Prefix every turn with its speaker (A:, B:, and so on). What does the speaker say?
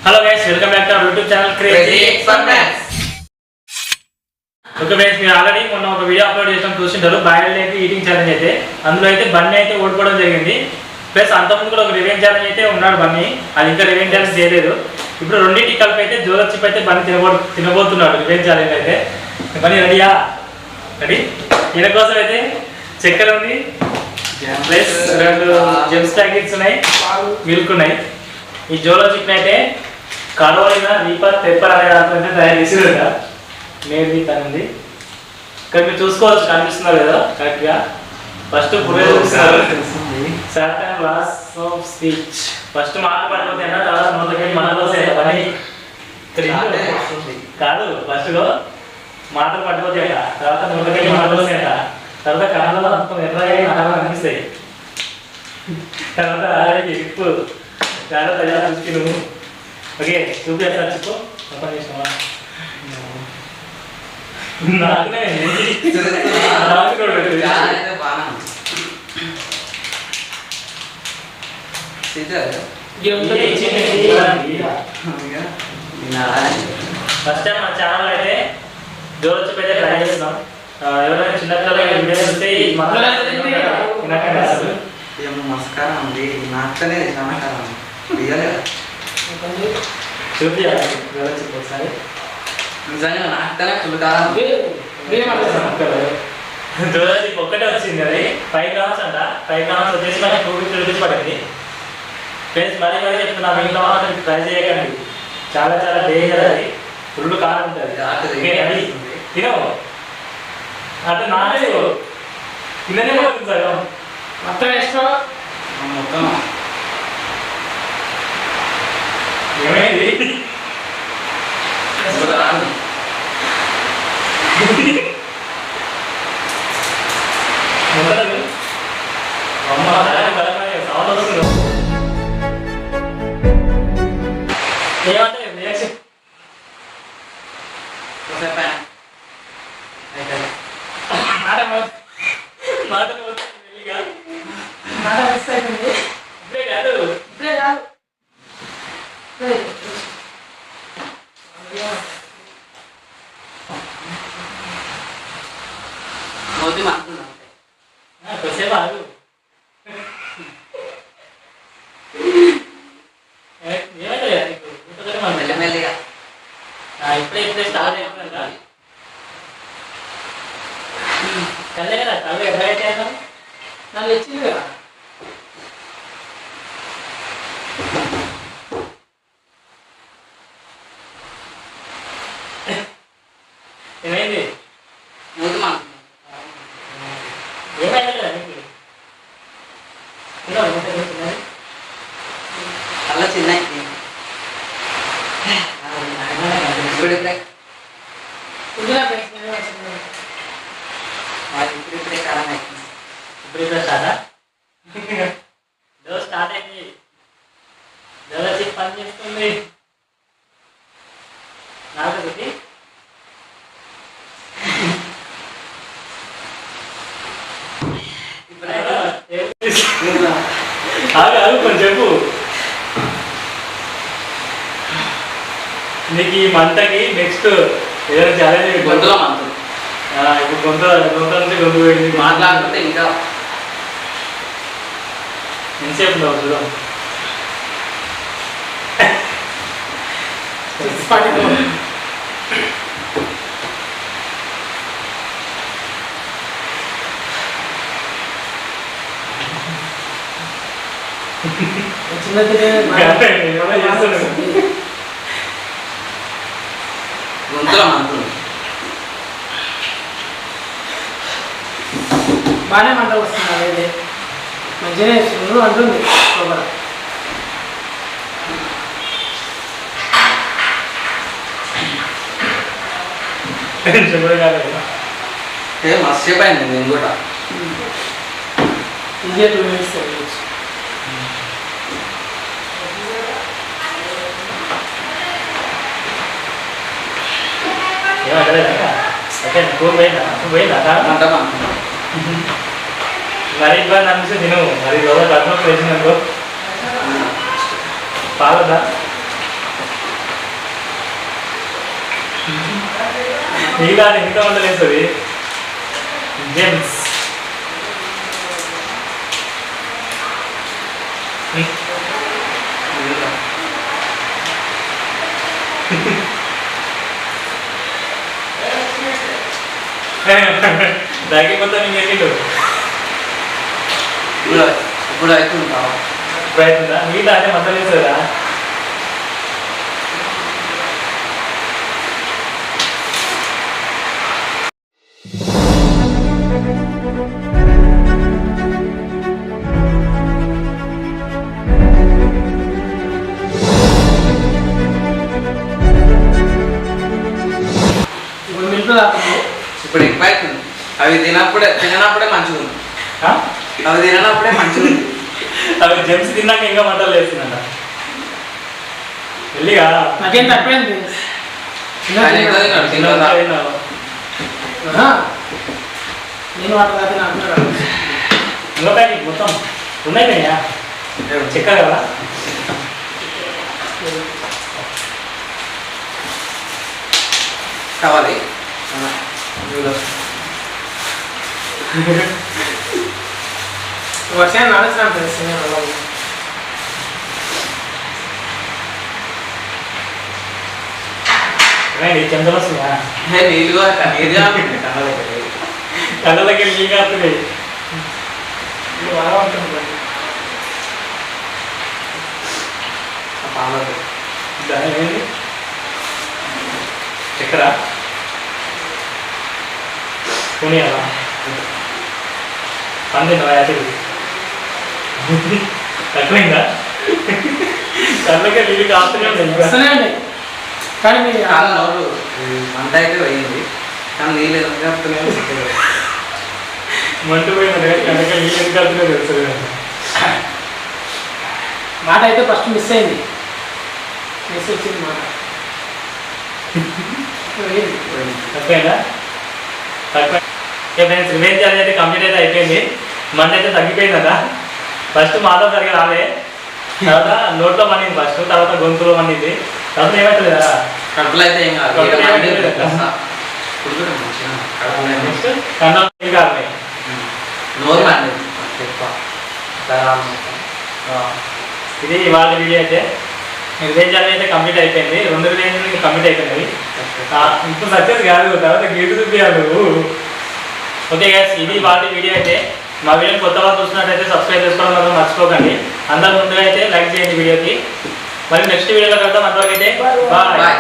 A: Hello guys, welcome back to our YouTube channel crazy experiments. Okay guys, మీరు already మొన్న ఒక video upload చేసాం చూసింటారు. Boiled అయితే eating challenge అయితే అందులో అయితే బన్నీ అయితే ఓడిపోవడం జరిగింది. ప్లస్ అంతకుముందు కూడా ఒక రివెంజ్ ఛాలెంజ్ అయితే ఉన్నాడు బన్నీ, అది ఇంకా రివెంజ్ ఛాలెంజ్ చేయలేదు. ఇప్పుడు రెండింటి కలిపి అయితే జోలో చిప్ అయితే బన్నీ తినబోతున్నాడు రివెంజ్ ఛాలెంజ్ అయితే. బన్నీ రెడీయా? రెడీ. ఈయన కోసం అయితే చక్కెర ఉంది, ప్లస్ 2 జెమ్స్ ప్యాకెట్స్ ఉన్నాయి, మిల్క్ ఉన్నాయి. ఈ జోలో చిప్ అయితే కరోలినా రీపర్ పెప్పర్ అనే దాంట్లో అయితే తయారు చేసేది కదా, మేబీ తనుంది. ఇక్కడ మీరు చూసుకోవచ్చు, కనిపిస్తున్నారు కదా కరెక్ట్గా. ఫస్ట్ స్పీచ్ ఫస్ట్ మాట పడిపోతే అన్న తర్వాత నోట్లకి మన కాదు, ఫస్ట్ మాటలు పడిపోతాయి తర్వాత నోట్లకి మనకోసేట, తర్వాత కళలో అంతం ఎర్రగా నటలు కనిపిస్తాయి, తర్వాత ఇప్పు చాలా తయారు చూసి నువ్వు. ఓకే, చూపిస్తా చెప్పు. ఓపెన్ చేసినావా? ఫస్ట్ టైం మన ఛానల్ అయితే జోలో చిప్ అయితే ట్రై చేస్తున్నాం. ఎవరైనా చిన్నపిల్లలకి వీడియోస్ వస్తే
B: నమస్కారం అండి. నాకనే నమస్కారం
A: చూపియాలి జోలో చిప్ ఒకసారి.
B: నిజంగా నాకనే చులకారం.
A: జోలో చిప్ ఒక్కటే వచ్చింది, అది 5 grams అంట. 5 grams వచ్చేసి మనకి 250 రూపీస్ పడింది. ఫ్రెండ్స్ మరీ చెప్తున్నా, మిగతా వాళ్ళకి ట్రై చేయకండి, చాలా చాలా డేంజర్. అది ఫుల్ కారం ఉంటుంది. తినవు అంటే నాకే తిననే పడుతుంది సార్ మొత్తం వేసుకో.
B: మొత్తం
A: ఏమైంది? ఏమంటే రియాక్షన్ కొద్దిసేపు ఆగు. ఇప్పుడే స్టార్ట్ అయిపోయిందా? కళ్ళే కదా, కళ్ళు ఎట్లా చేద్దాం? నాకు వచ్చింది కదా. ఏమైంది? ఏమైంది కదా నీకు?
B: అలా చిన్న
A: ఇప్పుడు స్టార్టా? డోర్ స్టార్ట్ అయింది. డోర్ వచ్చి పని చేస్తుంది. నాకు ఒకటి కొంచెం చెప్పు. నీకు ఈ మంటకి నెక్స్ట్ ఏదైనా ఛాలెంజ్
B: గొంతులో మంతు.
A: ఇప్పుడు గొంతు నుంచి గొంతు పోయింది.
B: మాట్లాడుతుంటే ఇంకా
A: ఎంతసేపు ఉన్నావు చూద్దాం.
B: గొంతులో మంతు
C: బాగానే మంట వస్తుంది. అదే మంచిగానే నువ్వు అంటుంది
B: మస్తు చెప్పండి. నేను కూడా
C: ఇంకే 2 minutes
B: పోయిందా?
A: మరి ఇబ్బంది అనిపిస్తే తిను. మరి రోజు కట్నం వేసినాకో పాలదా మిగతా మిగతా వంటలేస్తుంది జేమ్స్ తగ్గిపోతా నేను చెప్పిడు
B: ఇప్పుడు అయితే ఉంటావా
A: ప్రయత్నం మిగతా అదే మొత్తం వేస్తుందా
C: ఇప్పుడు మిల్క్ తాగుతుంది
B: ఇప్పుడు ఎక్కువ అవుతుంది అవి తినప్పుడే మంచిగా ఉంది అవి తినప్పుడే మంచిగా ఉంది
A: అవి జెమ్స్ తిన్నాక ఇంకా మంటలు వేస్తుందంట వెళ్ళిగా
C: నాకేం తక్కువైంది
B: ఆయన ఎక్కువ తిన్నాడు, తిన్నాడు.
C: నేను వాటర్ తాగి నాకు
A: ఇంకో ప్యాకెట్ మొత్తం ఉన్నాయి కదా చెక్క కదా
B: కావాలి
C: వర్షాన్ని నడుస్తున్నాం తెలుస్తుంది
A: చెంతలు వస్తుందా
B: నీళ్ళు
A: కళ్ళకి నీళ్ళు కాస్తున్నాయి
C: బాగా ఉంటుంది
A: దాని ఏమైంది చక్కెర కొనియాలా పందిందా యాసిడ్ తక్కువైందా కళ్ళకి నీళ్ళు కాస్తూనే ఉన్నాయి
C: వస్తూనే ఉన్నాయి కానీ మీరు
B: నోరు మంట అయితే పోయింది కానీ నీళ్ళు ఎందుకు వస్తున్నాయో
A: మంట పోయింది కనుక నీళ్ళు ఎందుకు కాస్తున్నాయో తెలుస్తుంది
C: మాట అయితే ఫస్ట్ మిస్ అయింది మిస్ వచ్చింది మాట
A: తక్కువైందా తక్కువ ఫ్రెండ్స్ రివెంజ్ ఛాలెంజ్ అయితే కంప్లీట్ అయితే అయిపోయింది మంది అయితే తగ్గిపోయింది కదా ఫస్ట్ మాతో సరిగా రాలే తర్వాత నోట్లో మండింది ఫస్ట్ తర్వాత గొంతులో మండింది తర్వాత ఏమవుతుంది కదా
B: కడుపులో అయితే ఏం కాదు
A: కడుపులో ఏం
B: మండి
A: లేదు.
B: ఇప్పుడు కూడా మంచిగా కడుపులో ఏం
A: నెక్స్ట్ కన్నం కాదు
B: నోరు మండి ఎక్కువ
A: ఇది ఇవాళ వీడియో అయితే రివెంజ్ ఛాలెంజ్ అయితే కంప్లీట్ అయిపోయింది 2 రివెంజ్ కంప్లీట్ అయిపోయినవి ఇప్పుడు సక్సెస్ కాదు తర్వాత గీటు చూపించాలి ఓకే గైస్ ఇది వాళ్ళ వీడియో అయితే మా వీడియోని కొత్త వాళ్ళు చూసినట్టయితే సబ్స్క్రైబ్ చేసుకోవడం మాత్రం మర్చిపోకండి అందరూ ముందుగా అయితే లైక్ చేయండి వీడియోకి మరి నెక్స్ట్ వీడియోలో కలుద్దాం అంతవరకు అయితే బాయ్.